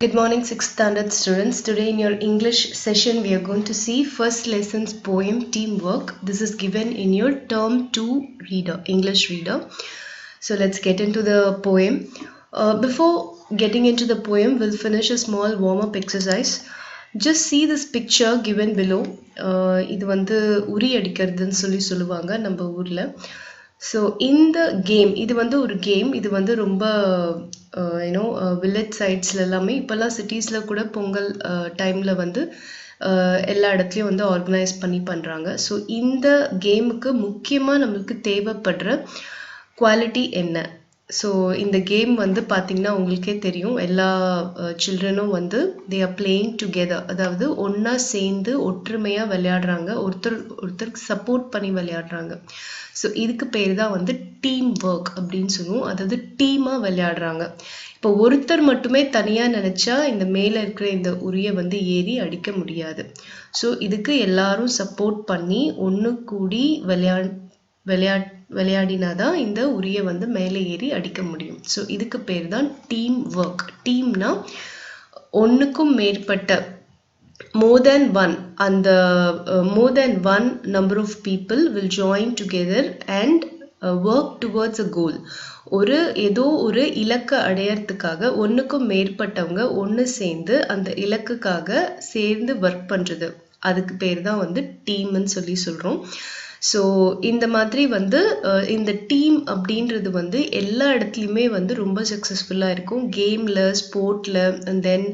Good morning, 6th standard students. Today in your English session, we are going to see first lesson's poem Teamwork. This is given in your term 2 reader, English reader. So let's get into the poem. Before getting into the poem, we'll finish a small warm-up exercise. Just see this picture given below. இது வந்து உரி அடிக்கிறதுன்னு சொல்லுவாங்க நம்ம ஊர்ல. So இந்த game இது வந்து ஒரு game. இது வந்து ரொம்ப வில்லேஜ் சைட்ஸ்ல எல்லாமே இப்போல்லாம் சிட்டிஸில் கூட பொங்கல் டைமில் வந்து எல்லா இடத்துலையும் வந்து ஆர்கனைஸ் பண்ணி பண்ணுறாங்க. ஸோ இந்த கேமுக்கு முக்கியமாக நம்மளுக்கு தேவைப்படுற குவாலிட்டி என்ன? ஸோ இந்த கேம் வந்து பார்த்திங்கன்னா உங்களுக்கே தெரியும், எல்லா சில்ட்ரனும் வந்து தே ஆர் பிளேயிங் டுகெதர், அதாவது ஒன்றா சேர்ந்து ஒற்றுமையாக விளையாடுறாங்க, ஒருத்தருக்கு சப்போர்ட் பண்ணி விளையாடுறாங்க. ஸோ இதுக்கு பேர் தான் வந்து டீம் ஒர்க் அப்படின்னு சொல்லுவோம். அதாவது டீமாக விளையாடுறாங்க. இப்போ ஒருத்தர் மட்டுமே தனியாக நினச்சா இந்த மேலே இருக்கிற இந்த உரியை வந்து ஏறி அடிக்க முடியாது. ஸோ இதுக்கு எல்லாரும் சப்போர்ட் பண்ணி ஒன்று கூடி விளையாடினாதான் இந்த உரியை வந்து மேலே ஏறி அடிக்க முடியும். ஸோ இதுக்கு பேர் தான் டீம் ஒர்க். டீம்னா ஒன்றுக்கும் மேற்பட்ட more than one, and the more than one number of people will join together and work towards a goal. ஏதோ ஒரு இலக்கை அடையறதுக்காக ஒன்றுக்கும் மேற்பட்டவங்க ஒன்று சேர்ந்து அந்த இலக்குக்காக சேர்ந்து ஒர்க் பண்ணுறது, அதுக்கு பேர் தான் வந்து டீம்னு சொல்கிறோம். ஸோ இந்த மாதிரி வந்து இந்த டீம் அப்படின்றது வந்து எல்லா இடத்துலையுமே வந்து ரொம்ப சக்ஸஸ்ஃபுல்லாக இருக்கும். கேமில், ஸ்போர்ட்டில், அண்ட் தென்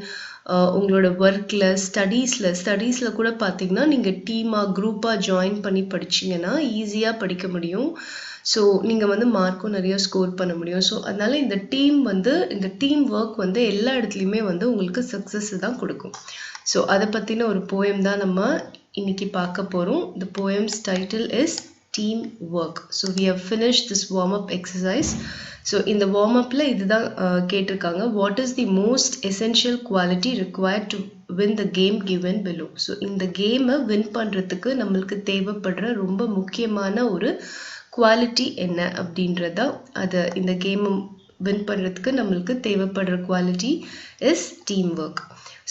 உங்களோட ஒர்க்கில், ஸ்டடீஸில் கூட பார்த்தீங்கன்னா நீங்கள் டீமாக குரூப்பாக ஜாயின் பண்ணி படிச்சிங்கன்னா ஈஸியாக படிக்க முடியும். ஸோ நீங்கள் வந்து மார்க்கும் நிறைய ஸ்கோர் பண்ண முடியும். ஸோ அதனால் இந்த டீம் ஒர்க் வந்து எல்லா இடத்துலையுமே வந்து உங்களுக்கு சக்ஸஸ் தான் கொடுக்கும். ஸோ அதை பற்றின ஒரு போயம் தான் நம்ம இன்னைக்கு பார்க்க போகிறோம். The poem's title is Teamwork. So we have finished this warm-up exercise. So இந்த வார்ம்-அப்பில் இதுதான் கேட்டிருக்காங்க, what is the most essential quality required to win the game given below. So இந்த கேமை வின் பண்ணுறதுக்கு நம்மளுக்கு தேவைப்படுற ரொம்ப முக்கியமான ஒரு குவாலிட்டி என்ன அப்படின்றதா, அதை இந்த கேமை வின் பண்ணுறதுக்கு நம்மளுக்கு தேவைப்படுற quality is team work.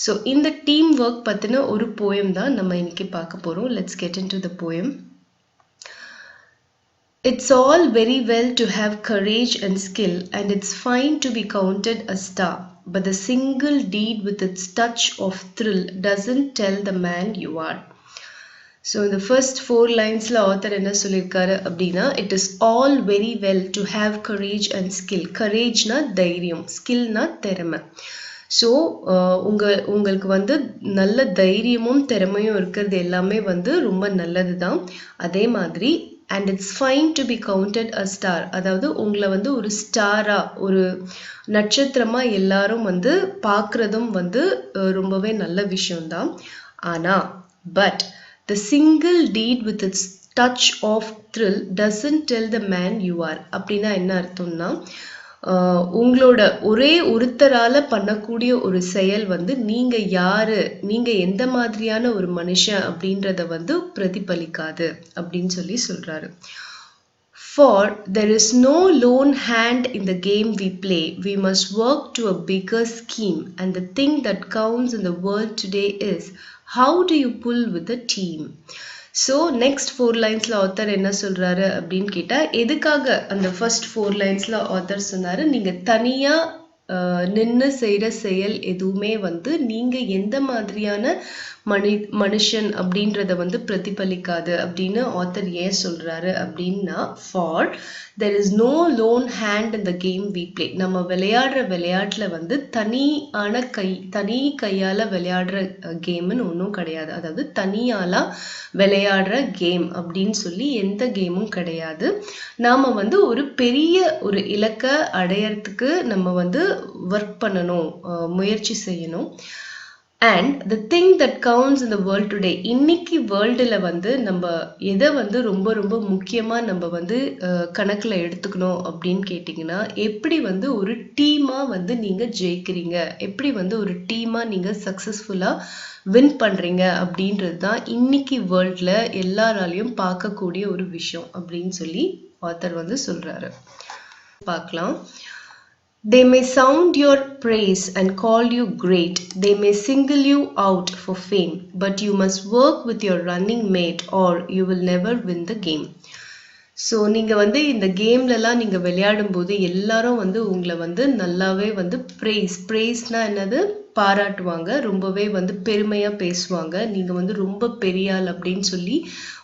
So இந்த டீம் ஒர்க் பற்றின ஒரு போயம் தான் நம்ம இன்னைக்கு பார்க்க போகிறோம். Let's get in to the poem. It's all very well to have courage and skill, and it's fine to be counted a star, but the single deed with its touch of thrill doesn't tell the man you are. So in the first 4 linesல author என்ன சொல்லியிருக்காரு அப்படின்னா, it is all very well to have courage and skill. courageனா தைரியம், skillனா திறமை. So உங்களுக்கு வந்து நல்ல தைரியமும் திறமையும் இருக்கிறது எல்லாமே வந்து ரொம்ப நல்லது தான். அதே மாதிரி and it's fine to be counted a star, அதாவது உங்களை வந்து ஒரு ஸ்டாரா, ஒரு நட்சத்திரமா எல்லாரும் வந்து பார்க்கறதும் வந்து ரொம்பவே நல்ல விஷயம்தான். ஆனா but the single deed with its touch of thrill doesn't tell the man you are. அப்படின்னா என்ன அர்த்தம்னா, உங்களோட ஒருத்தரால பண்ணக்கூடிய ஒரு செயல் வந்து நீங்க யாரு, நீங்க எந்த மாதிரியான ஒரு மனுஷன் அப்படின்றத வந்து பிரதிபலிக்காது அப்படின்னு சொல்றாரு. For there is no lone hand in the game we play. We must work to a bigger scheme, and the thing that counts in the world today is how do you pull with a team. So next 4 லைன்ஸில் author என்ன சொல்கிறாரு அப்படின்னு கேட்டால், எதுக்காக அந்த first 4 லைன்ஸில் author சொன்னார், நீங்கள் தனியாக நின்று செய்கிற செயல் எதுவுமே வந்து நீங்கள் எந்த மாதிரியான மனுஷன் அப்படின்றத வந்து பிரதிபலிக்காது அப்படின்னு ஆத்தர் ஏன் சொல்கிறாரு அப்படின்னா, for there is no lone hand in the game we play. நம்ம விளையாடுற விளையாட்டில் வந்து தனி கையால் விளையாடுற கேம்னு ஒன்றும் கிடையாது. அதாவது தனியால விளையாடுற கேம் அப்படின்னு சொல்லி எந்த கேமும் கிடையாது. நாம் வந்து ஒரு பெரிய ஒரு இலக்கை அடையறதுக்கு நம்ம வந்து ஒர்க் பண்ணணும், முயற்சி செய்யணும். And the thing that counts in the world today, இன்னைக்கு வேர்ல்டில் வந்து நம்ம எதை வந்து ரொம்ப ரொம்ப முக்கியமாக நம்ம வந்து கணக்கில் எடுத்துக்கணும் அப்படின்னு கேட்டிங்கன்னா, எப்படி வந்து ஒரு டீமாக வந்து நீங்கள் ஜெயிக்கிறீங்க, எப்படி வந்து ஒரு டீமாக நீங்கள் சக்ஸஸ்ஃபுல்லாக வின் பண்ணுறீங்க அப்படின்றது தான் இன்னைக்கு வேர்ல்டில் எல்லாராலையும் பார்க்கக்கூடிய ஒரு விஷயம் அப்படின்னு சொல்லி ஆத்தர் வந்து சொல்கிறாரு. பார்க்கலாம். They may sound your praise and call you great. They may single you out for fame, but you must work with your running mate or you will never win the game. So நீங்கள் வந்து இந்த கேம்லலாம் நீங்கள் விளையாடும் போது எல்லாரும் வந்து உங்களை வந்து நல்லாவே வந்து ப்ரேஸ்னால் என்னது பாராட்டுவாங்க, ரொம்பவே வந்து பெருமையாக பேசுவாங்க, நீங்கள் வந்து ரொம்ப பெரிய ஆள் அப்படின்னு சொல்லி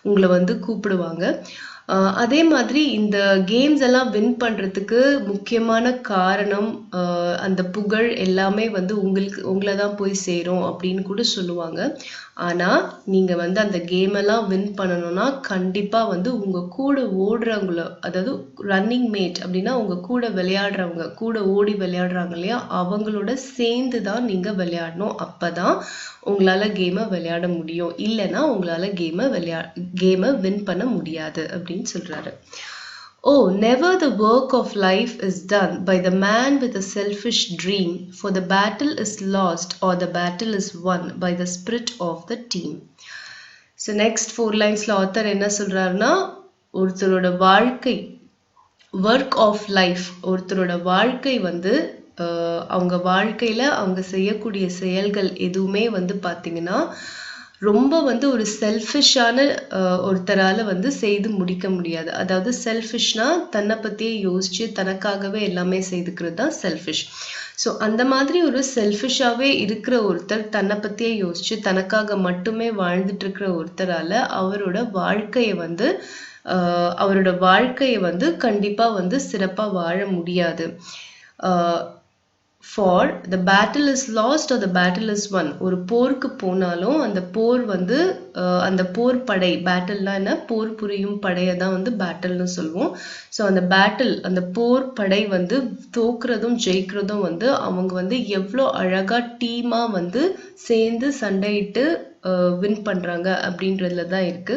உங்களை வந்து கூப்பிடுவாங்க. அதே மாதிரி இந்த கேம்ஸ் எல்லாம் வின் பண்ணுறதுக்கு முக்கியமான காரணம் அந்த புகழ் எல்லாமே வந்து உங்களை தான் போய் சேரும் அப்படின்னு கூட சொல்லுவாங்க. ஆனால் நீங்கள் வந்து அந்த கேம் எல்லாம் வின் பண்ணணும்னா கண்டிப்பாக வந்து உங்கள் கூட ஓடுறவங்கள, அதாவது ரன்னிங் மேட் அப்படின்னா உங்கள் கூட விளையாடுறவங்க, கூட ஓடி விளையாடுறாங்க இல்லையா, அவங்களோட சேர்ந்து தான் நீங்கள் விளையாடணும். அப்போ தான் உங்களால் கேமை விளையாட முடியும், இல்லைன்னா உங்களால் கேமை வின் பண்ண முடியாது அப்படின்னு சொல்கிறாரு. Oh, never the work of life is done by the man with a selfish dream, for the battle is lost or the battle is won by the spirit of the team. So next 4 linesல author என்ன சொல்றாருன்னா, ஒருத்தரோட வாழ்க்கை, work of life, ஒருத்தரோட வாழ்க்கை வந்து அவங்க வாழ்க்கையில அவங்க செய்யக்கூடிய செயல்கள் எதுவுமே வந்து பார்த்தீங்கன்னா ரொம்ப வந்து ஒரு செல்ஃபிஷான ஒருத்தரால் வந்து செய்து முடிக்க முடியாது. அதாவது செல்ஃபிஷ்னா தன்னை பற்றியே யோசிச்சு தனக்காகவே எல்லாமே செய்துக்கிறது தான் செல்ஃபிஷ். ஸோ அந்த மாதிரி ஒரு செல்ஃபிஷாகவே இருக்கிற ஒருத்தர், தன்னை பற்றியே யோசிச்சு தனக்காக மட்டுமே வாழ்ந்துட்டு இருக்கிற ஒருத்தரால் அவரோட வாழ்க்கையை வந்து கண்டிப்பாக வந்து சிறப்பாக வாழ முடியாது. For the battle is lost or the battle is won. ஒரு போருக்கு போனாலும் அந்த போர் வந்து அந்த போர் படை, பேட்டில்னா என்ன, போர் புரியும் படையை தான் வந்து பேட்டில்னு சொல்லுவோம். ஸோ அந்த பேட்டில், அந்த போர் படை வந்து தோக்குறதும் ஜெயிக்கிறதும் வந்து அவங்க வந்து எவ்வளோ அழகா டீமா வந்து சேர்ந்து சண்டையிட்டு வின் பண்றாங்க அப்படின்றதுல தான் இருக்கு.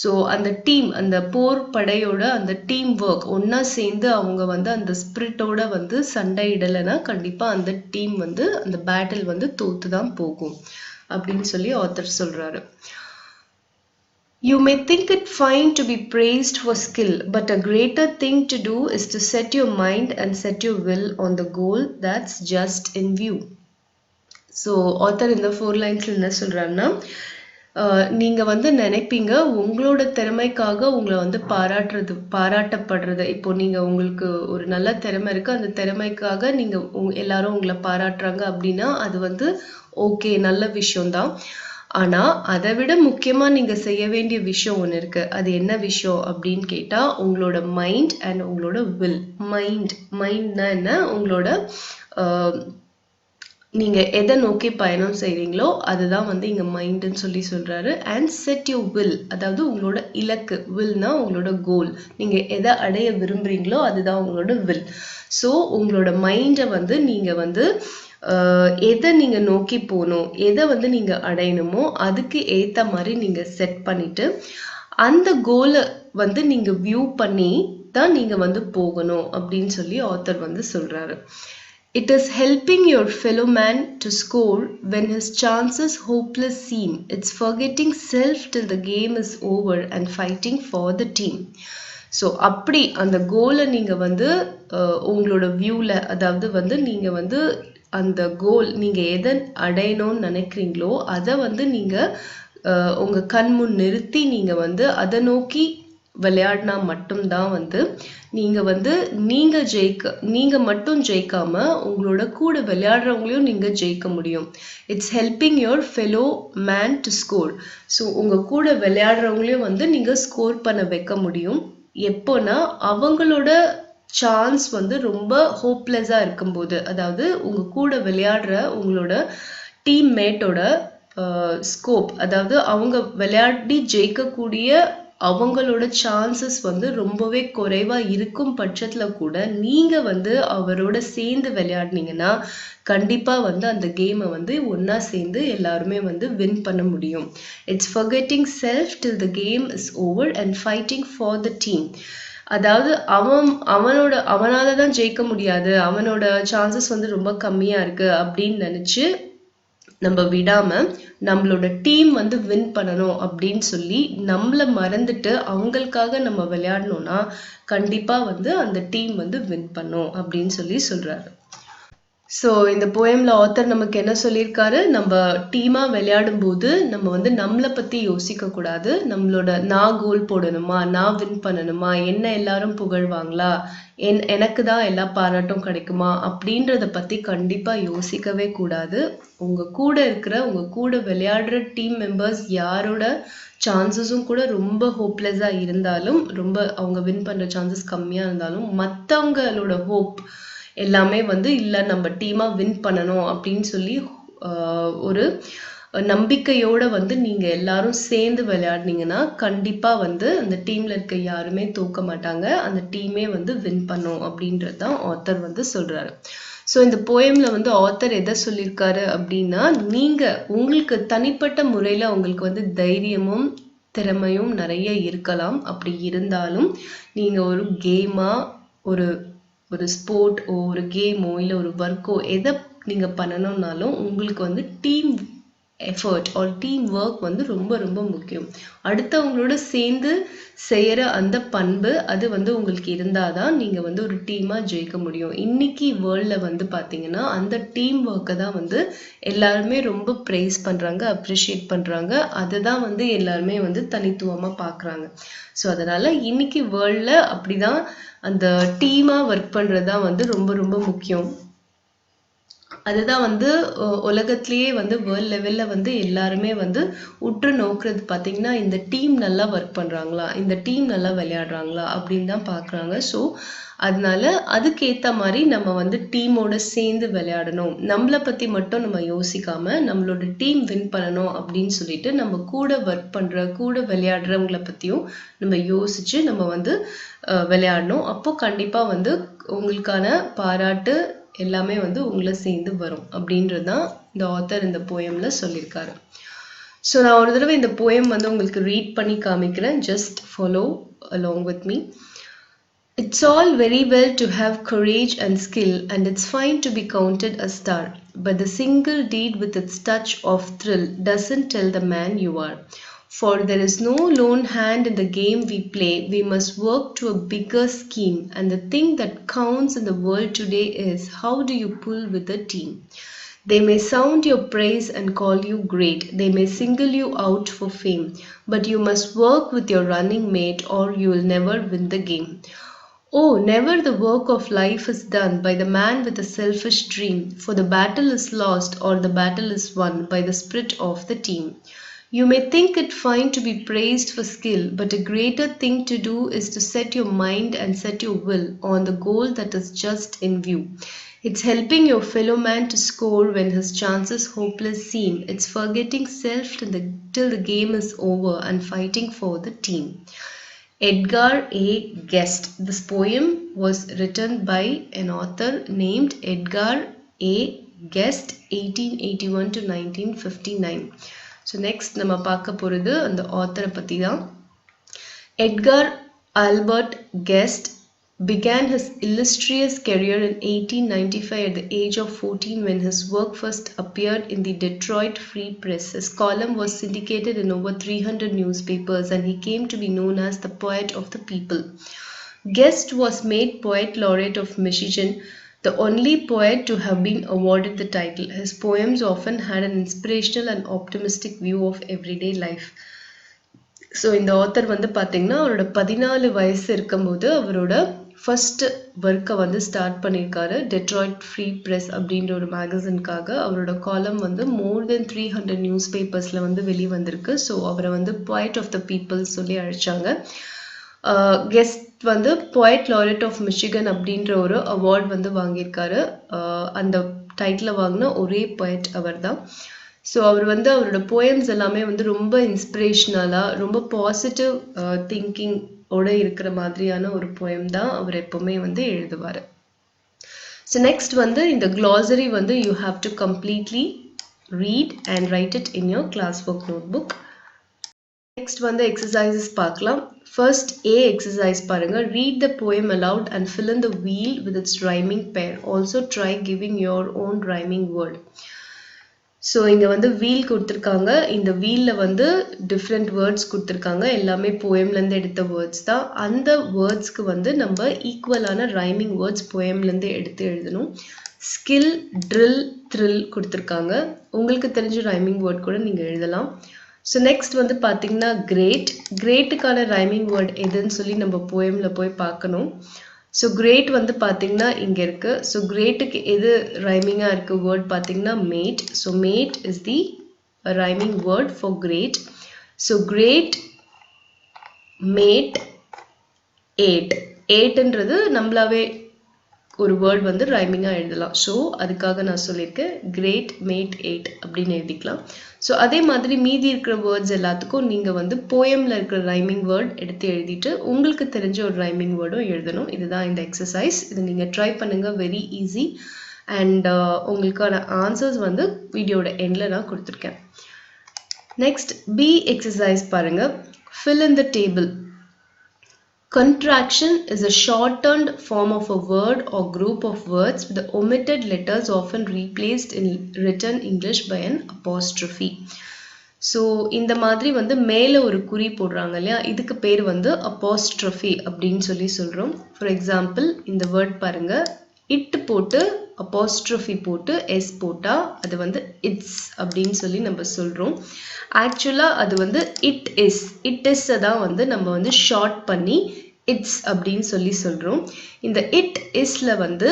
ஸோ அந்த டீம், அந்த போர் படையோட அந்த டீம் ஒர்க், ஒன்னா சேர்ந்து அவங்க வந்து அந்த ஸ்பிரிட்டோட வந்து சண்டையிடலைன்னா கண்டிப்பா அந்த டீம் வந்து அந்த பேட்டில் வந்து தோத்து தான் போகும் அப்படின்னு சொல்லி ஆத்தர் சொல்றாரு. You may think it fine to be praised for skill, but a greater thing to do is to set your mind and set your will on the goal that's just in view. So author இந்த 4 லைன்ஸ்ல என்ன சொல்றாருன்னா, நீங்கள் வந்து நினைப்பீங்க உங்களோட திறமைக்காக உங்களை வந்து பாராட்டப்படுறது. இப்போ நீங்கள் உங்களுக்கு ஒரு நல்ல திறமை இருக்குது, அந்த திறமைக்காக நீங்கள் எல்லாரும் உங்களை பாராட்டுறாங்க அப்படின்னா அது வந்து ஓகே, நல்ல விஷயம்தான். ஆனால் அதை விட முக்கியமாக நீங்கள் செய்ய வேண்டிய விஷயம் ஒன்று இருக்குது. அது என்ன விஷயம் அப்படின்னு கேட்டால் உங்களோட மைண்ட் அண்ட் உங்களோட வில். மைண்ட்னா என்ன, உங்களோட நீங்கள் எதை நோக்கி பயணம் செய்கிறீங்களோ அதுதான் வந்து இங்கே மைண்டுன்னு சொல்லி சொல்கிறாரு. அண்ட் செட் யூ வில், அதாவது உங்களோட இலக்கு. வில்னா உங்களோட கோல், நீங்கள் எதை அடைய விரும்புகிறீங்களோ அதுதான் உங்களோட வில். ஸோ உங்களோட மைண்டை வந்து நீங்கள் வந்து எதை நீங்கள் நோக்கி போகணும், எதை வந்து நீங்கள் அடையணுமோ அதுக்கு ஏற்ற மாதிரி நீங்கள் செட் பண்ணிவிட்டு அந்த கோலை வந்து நீங்கள் வியூ பண்ணி தான் நீங்கள் வந்து போகணும் அப்படின்னு சொல்லி ஆத்தர் வந்து சொல்கிறாரு. It is helping your fellow man to score when his chances hopeless seem. It's forgetting self till the game is over and fighting for the team. So அப்படி அந்த கோலை நீங்கள் வந்து உங்களோட வியூவில், அதாவது வந்து நீங்கள் வந்து அந்த கோல் நீங்கள் எதை அடையணும்னு நினைக்கிறீங்களோ அதை வந்து நீங்கள் உங்கள் கண் முன் நிறுத்தி நீங்கள் வந்து அதை நோக்கி விளையாடினா மட்டும்தான் வந்து நீங்க மட்டும் ஜெயிக்காம உங்களோட கூட விளையாடுறவங்களையும் நீங்க ஜெயிக்க முடியும். It's helping your fellow man to score. So உங்க கூட விளையாடுறவங்களையும் வந்து நீங்க ஸ்கோர் பண்ண வைக்க முடியும். எப்போனா அவங்களோட சான்ஸ் வந்து ரொம்ப ஹோப்லெஸ்ஸா இருக்கும்போது, அதாவது உங்க கூட விளையாடுற உங்களோட டீம் மேட்டோட ஸ்கோப், அதாவது அவங்க விளையாடி ஜெயிக்கக்கூடிய அவங்களோட சான்சஸ் வந்து ரொம்பவே குறைவா இருக்கும் பட்சத்துல கூட நீங்க வந்து அவரோட சேர்ந்து விளையாடினீங்கன்னா கண்டிப்பா வந்து அந்த கேமை வந்து ஒன்னா சேர்ந்து எல்லாருமே வந்து வின் பண்ண முடியும். It's forgetting self till the game is over and fighting for the team. அதாவது அவனால தான் ஜெயிக்க முடியாது, அவனோட சான்சஸ் வந்து ரொம்ப கம்மியா இருக்கு அப்படின்னு நினைச்சு நம்ம விடாம நம்மளோட டீம் வந்து வின் பண்ணணும் அப்படின்னு சொல்லி நம்மள மறந்துட்டு அவங்களுக்காக நம்ம விளையாடணும்னா கண்டிப்பா வந்து அந்த டீம் வந்து வின் பண்ணும் அப்படின்னு சொல்லி சொல்றாரு. ஸோ இந்த போயம்ல ஆத்தர் நமக்கு என்ன சொல்லியிருக்காரு, நம்ம டீமா விளையாடும் போது நம்ம வந்து நம்மளை பத்தி யோசிக்க கூடாது. நம்மளோட நான் கோல் போடணுமா, நான் வின் பண்ணணுமா, என்ன எல்லாரும் புகழ்வாங்களா, எனக்கு தான் எல்லா பாராட்டும் கிடைக்குமா அப்படின்றத பத்தி கண்டிப்பா யோசிக்கவே கூடாது. உங்க கூட விளையாடுற டீம் மெம்பர்ஸ் யாரோட சான்சஸும் கூட ரொம்ப ஹோப்லெஸ்ஸா இருந்தாலும், ரொம்ப அவங்க வின் பண்ற சான்சஸ் கம்மியா இருந்தாலும், மற்றவங்களோட ஹோப் எல்லாமே வந்து இல்லை நம்ம டீமா வின் பண்ணணும் அப்படின்னு சொல்லி ஒரு நம்பிக்கையோட வந்து நீங்க எல்லாரும் சேர்ந்து விளையாடுனீங்கன்னா கண்டிப்பா வந்து அந்த டீம்ல இருக்க யாருமே தோக்க மாட்டாங்க, அந்த டீமே வந்து வின் பண்ணும் அப்படின்றது தான் ஆத்தர் வந்து சொல்றாரு. ஸோ இந்த போயம்ல வந்து ஆத்தர் எதை சொல்லியிருக்காரு அப்படின்னா, நீங்க உங்களுக்கு தனிப்பட்ட முறையில உங்களுக்கு வந்து தைரியமும் திறமையும் நிறைய இருக்கலாம். அப்படி இருந்தாலும் நீங்க ஒரு கேமா ஒரு ஒரு ஸ்போர்ட்டோ ஒரு கேமோ இல்லை ஒரு ஒர்க்கோ எதை நீங்க பண்ணணும்னாலும் உங்களுக்கு வந்து team effort or team work வந்து ரொம்ப ரொம்ப முக்கியம். அடுத்தவங்களோட சேர்ந்து செய்யற அந்த பண்பு அது வந்து உங்களுக்கு இருந்தாதான் நீங்க வந்து ஒரு டீமா ஜெயிக்க முடியும். இன்னைக்கு வேர்ல்ட்ல வந்து பாத்தீங்கன்னா அந்த டீம் ஒர்க்கை தான் வந்து எல்லாருமே ரொம்ப ப்ரைஸ் பண்றாங்க, அப்ரிஷியேட் பண்றாங்க. அதுதான் வந்து எல்லாருமே வந்து தனித்துவமா பாக்குறாங்க. ஸோ அதனால இன்னைக்கு வேர்ல்ட்ல அப்படிதான் அந்த டீமா ஒர்க் பண்றதுதான் வந்து ரொம்ப ரொம்ப முக்கியம். அதுதான் வந்து உலகத்திலேயே வந்து வேர்ல்ட் லெவல்ல வந்து எல்லாருமே வந்து உற்று நோக்குறது பார்த்தீங்கன்னா இந்த டீம் நல்லா ஒர்க் பண்றாங்களா, இந்த டீம் நல்லா விளையாடுறாங்களா அப்படின்னு தான் பார்க்குறாங்க. ஸோ அதனால அதுக்கேற்ற மாதிரி நம்ம வந்து டீமோட சேர்ந்து விளையாடணும். நம்மளை பற்றி மட்டும் நம்ம யோசிக்காம நம்மளோட டீம் வின் பண்ணணும் அப்படின்னு சொல்லிட்டு நம்ம கூட ஒர்க் கூட விளையாடுறவங்கள பற்றியும் நம்ம யோசிச்சு நம்ம வந்து விளையாடணும். அப்போ கண்டிப்பாக வந்து உங்களுக்கான பாராட்டு எல்லாமே வந்து உங்களை சேர்ந்து வரும் அப்படின்றது தான் இந்த ஆத்தர் இந்த போயம்ல சொல்லியிருக்காரு. ஸோ நான் ஒரு தடவை இந்த போயம் வந்து உங்களுக்கு ரீட் பண்ணி காமிக்கிறேன். Just follow along with me. It's all very well to have courage and skill, and it's fine to be counted a star, but the single deed with its touch of thrill doesn't tell the man you are. For there is no lone hand in the game we play. We must work to a bigger scheme, and the thing that counts in the world today is how do you pull with a team. They may sound your praise and call you great. They may single you out for fame, but you must work with your running mate or you will never win the game. Oh, never the work of life is done by the man with a selfish dream, for the battle is lost or the battle is won by the spirit of the team. You may think it fine to be praised for skill, but a greater thing to do is to set your mind and set your will on the goal that is just in view. It's helping your fellow man to score when his chances hopeless seem. It's forgetting self till the game is over and fighting for the team. Edgar A. Guest. This poem was written by an author named Edgar A. Guest, 1881 to 1959. So next நம்ம பார்க்க போறது அந்த author பத்தி தான். Edgar Albert Guest began his illustrious career in 1895 at the age of 14 when his work first appeared in the Detroit Free Press. His column was syndicated in over 300 newspapers and he came to be known as the poet of the people. Guest was made Poet Laureate of Michigan, the only poet to have been awarded the title. His poems often had an inspirational and optimistic view of everyday life. So இந்த author வந்து பார்த்தீங்கன்னா அவரோட 14 வயசு இருக்கும்போது அவரோட first ஒர்க்கை வந்து start பண்ணியிருக்காரு. டெட்ராய்ட் ஃப்ரீ ப்ரெஸ் அப்படின்ற ஒரு மேகசின்காக அவரோட காலம் வந்து மோர் தென் 300 நியூஸ் பேப்பர்ஸில் வந்து வெளிவந்திருக்கு. ஸோ அவரை வந்து பாய்ட் ஆஃப் த பீப்புள் சொல்லி அழைச்சாங்க. கெஸ்ட் வந்து பாய்ட் லாரெட் ஆஃப் மிச்சிகன் அப்படின்ற ஒரு அவார்ட் வந்து வாங்கியிருக்காரு. அந்த டைட்டில் வாங்கின ஒரே பாய்ட் அவர் தான். ஸோ அவர் வந்து அவரோட போயம்ஸ் எல்லாமே வந்து ரொம்ப இன்ஸ்பிரேஷனலாக ரொம்ப பாசிட்டிவ் திங்கிங் ஓட இருக்கிற மாதிரியான ஒரு போயம் தான் அவர் எப்பவுமே வந்து எழுதுவார். ஸோ நெக்ஸ்ட் வந்து இந்த glossary வந்து you have to completely read and write it in your class work notebook. Next வந்து எக்ஸசைசஸ் பார்க்கலாம். ஃபர்ஸ்ட் A எக்ஸசைஸ் பாருங்க. Read the poem aloud and fill in the wheel with its rhyming pair. Also try giving your own rhyming word. So இங்கே வந்து wheel கொடுத்துருக்காங்க. இந்த வீலில் வந்து different words கொடுத்துருக்காங்க. எல்லாமே போயம்லேருந்து எடுத்த வேர்ட்ஸ் தான். அந்த வேர்ட்ஸ்க்கு வந்து நம்ம ஈக்குவலான ரைமிங் வேர்ட்ஸ் போயம்லேருந்து எடுத்து எழுதணும். ஸ்கில், ட்ரில், த்ரில் கொடுத்துருக்காங்க. உங்களுக்கு தெரிஞ்ச ரைமிங் வேர்ட் கூட நீங்கள் எழுதலாம். ஸோ நெக்ஸ்ட் வந்து பார்த்தீங்கன்னா கிரேட். கிரேட்டுக்கான ரைமிங் வேர்ட் எதுன்னு சொல்லி நம்ம போயமில் போய் பார்க்கணும். ஸோ கிரேட் வந்து பார்த்தீங்கன்னா இங்கே இருக்குது. ஸோ கிரேட்டுக்கு எது ரைமிங்காக இருக்குது வேர்ட் பார்த்தீங்கன்னா mate. So mate is the rhyming word for great. So great, mate, ate. ஏட்டுன்றது நம்மளாவே ஒரு வேர்ட் வந்து ரைமிங்காக எழுதலாம். ஸோ அதுக்காக நான் சொல்லியிருக்கேன் கிரேட், மேட், ஏட் அப்படின்னு எழுதிக்கலாம். ஸோ அதே மாதிரி மீதி இருக்கிற வேர்ட்ஸ் எல்லாத்துக்கும் நீங்கள் வந்து போயமில் இருக்கிற ரைமிங் வேர்ட் எடுத்து எழுதிட்டு உங்களுக்கு தெரிஞ்ச ஒரு ரைமிங் வேர்டும் எழுதணும். இதுதான் இந்த எக்ஸசைஸ். இது நீங்கள் ட்ரை பண்ணுங்கள். Very easy. அண்ட் உங்களுக்கான ஆன்சர்ஸ் வந்து வீடியோட எண்டில் நான் கொடுத்துருக்கேன். நெக்ஸ்ட் பி எக்ஸசைஸ் பாருங்கள். Fill in the table. Contraction is a shortened form of a word or group of words with the omitted letters often replaced in written English by an apostrophe. So இந்த மாதிரி வந்து மேலே ஒரு குறி போடுறாங்க இல்லையா, இதுக்கு பேர் வந்து apostrophe அப்படின்னு சொல்லி சொல்கிறோம். ஃபார் எக்ஸாம்பிள் இந்த வேர்ட் பாருங்க, இட் போட்டு apostrophe போட்டு எஸ் போட்டால் அது வந்து இட்ஸ் அப்படின்னு சொல்லி நம்ம சொல்கிறோம். ஆக்சுவலாக அது வந்து இட் இஸ் தான் வந்து நம்ம வந்து ஷார்ட் பண்ணி இட்ஸ் அப்படின்னு சொல்லி சொல்கிறோம். இந்த இட் இஸ்ல வந்து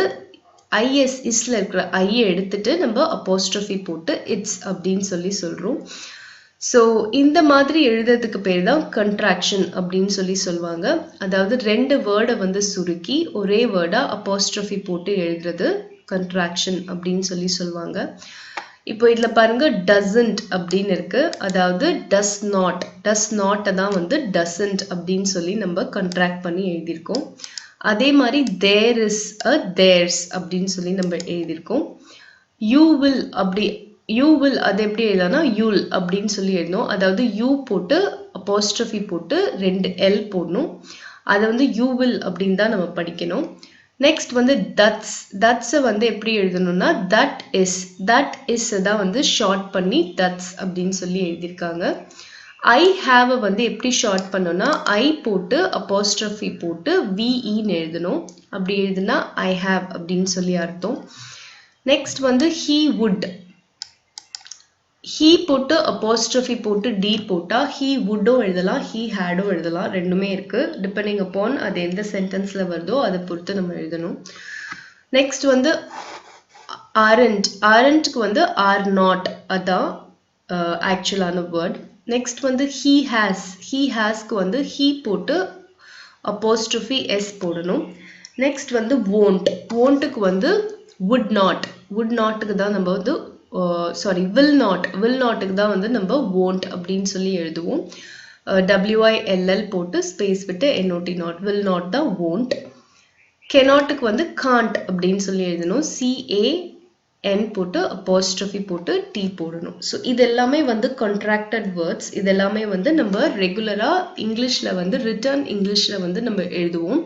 ஐஎஸ் இஸ்ல இருக்கிற ஐயை எடுத்துட்டு நம்ம அப்போஸ்ட்ரோஃபி போட்டு இட்ஸ் அப்படின்னு சொல்லி சொல்கிறோம். ஸோ இந்த மாதிரி எழுதுறதுக்கு பேர் தான் கண்ட்ராக்ஷன் அப்படின்னு சொல்லி சொல்லுவாங்க. அதாவது ரெண்டு வேர்டை வந்து சுருக்கி ஒரே வேர்டாக அப்போஸ்ட்ரோஃபி போட்டு எழுதுறது கண்ட்ராக்ஷன் அப்படின்னு சொல்லி சொல்லுவாங்க. இப்போ இதில் பாருங்க டசன்ட் அப்படின்னு இருக்கு. அதாவது டஸ் நாட்டை தான் வந்து டசன்ட் அப்படின்னு சொல்லி நம்ம கண்ட்ராக்ட் பண்ணி எழுதியிருக்கோம். அதே மாதிரி தேர் இஸ் அ தேர்ஸ் அப்படின்னு சொல்லி நம்ம எழுதியிருக்கோம். யூ வில் அது எப்படி எழுதனா யூல் அப்படின்னு சொல்லி எழுதணும். அதாவது யூ போட்டு அப்போஸ்ட்ரோஃபி போட்டு 2 எல் போடணும். அதை வந்து யூ வில் அப்படின்னு தான் நம்ம படிக்கணும். நெக்ஸ்ட் வந்து தட்ஸை வந்து எப்படி எழுதணும்னா தட் இஸ் தான் வந்து ஷார்ட் பண்ணி தட்ஸ் அப்படின்னு சொல்லி எழுதியிருக்காங்க. ஐ ஹாவ் வந்து எப்படி ஷார்ட் பண்ணோம்னா ஐ போட்டு அப்போஸ்ட்ரோஃபி போட்டு விஇன்னு எழுதணும். அப்படி எழுதுனா ஐ ஹாவ் அப்படின்னு சொல்லி அர்த்தம். நெக்ஸ்ட் வந்து ஹீ போட்டு அப்போஸ்ட்ரோஃபி போட்டு டி போட்டால் ஹீ வுட்டும் எழுதலாம், ஹீ ஹேடும் எழுதலாம். ரெண்டுமே இருக்குது. டிபெண்டிங் அப்பான் அது எந்த சென்டென்ஸில் வருதோ அதை பொறுத்து நம்ம எழுதணும். நெக்ஸ்ட் வந்து ஆரண்ட்க்கு வந்து ஆர் நாட் அதான் ஆக்சுவலான வேர்ட். நெக்ஸ்ட் வந்து ஹீ ஹேஸ்க்கு வந்து ஹீ போட்டு அப்போஸ்ட்ரோஃபி எஸ் போடணும். நெக்ஸ்ட் வந்து வோண்ட்டுக்கு வந்து வுட் நாட்டுக்கு தான் நம்ம வந்து வில் நாட்டுக்கு தான் வந்து நம்ம won't அப்படின்னு சொல்லி எழுதுவோம். WILL போட்டு ஸ்பேஸ் விட்டு NOT வில் நாட் தான் won't. cannotக்கு வந்து can't அப்படின்னு சொல்லி எழுதணும். CAN போட்டு அப்போஸ்ட்ரோஃபி போட்டு T போடணும். ஸோ இது எல்லாமே வந்து கான்ட்ராக்டட் வேர்ட்ஸ். இது எல்லாமே வந்து நம்ம ரெகுலராக இங்கிலீஷில் வந்து ரிட்டன் இங்கிலீஷில் வந்து நம்ம எழுதுவோம்.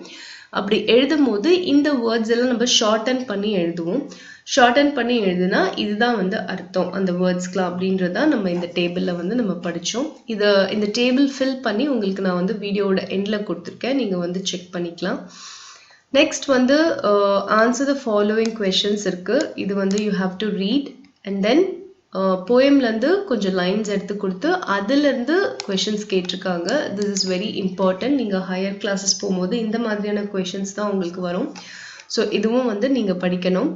அப்படி எழுதும் போது இந்த வேர்ட்ஸ் எல்லாம் நம்ம ஷார்டன் பண்ணி எழுதுவோம். ஷார்டன் பண்ணி எழுதுனா இதுதான் வந்து அர்த்தம் அந்த வேர்ட்ஸ்க்குலாம் அப்படின்றதான் நம்ம இந்த டேபிளில் வந்து நம்ம படித்தோம். இந்த டேபிள் ஃபில் பண்ணி உங்களுக்கு நான் வந்து வீடியோட எண்டில் கொடுத்துருக்கேன். நீங்கள் வந்து செக் பண்ணிக்கலாம். நெக்ஸ்ட் வந்து ஆன்சர் த ஃபாலோவிங் கொஷின்ஸ் இருக்குது. இது வந்து you have to read and then போயம்லேருந்து கொஞ்சம் லைன்ஸ் எடுத்து கொடுத்து அதுலேருந்து கொஷின்ஸ் கேட்டிருக்காங்க. This is very important. நீங்கள் ஹையர் கிளாஸஸ் போகும்போது இந்த மாதிரியான கொஷின்ஸ் தான் உங்களுக்கு வரும். ஸோ இதுவும் வந்து நீங்கள் படிக்கணும்.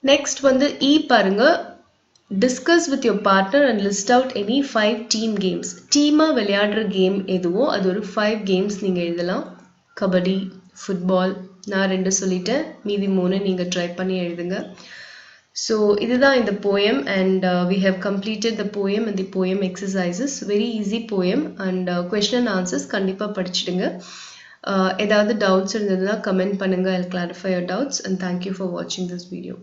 நெக்ஸ்ட் வந்து பாருங்க, discuss with your partner and list out any 5 team games. டீமாக விளையாடுற கேம் எதுவோ அது ஒரு 5 கேம்ஸ் நீங்கள் எழுதலாம். கபடி, ஃபுட்பால், நான் 2 சொல்லிட்டேன், மீதி 3 நீங்கள் ட்ரை பண்ணி எழுதுங்க. So இதுதான் இந்த poem and we have completed the poem and the poem exercises. Very easy poem and question and answers கண்டிப்பா படிச்சிடுங்க. ஏதாவது doubts இருந்ததுன்னா comment பண்ணுங்க. I'll clarify your doubts and thank you for watching this video.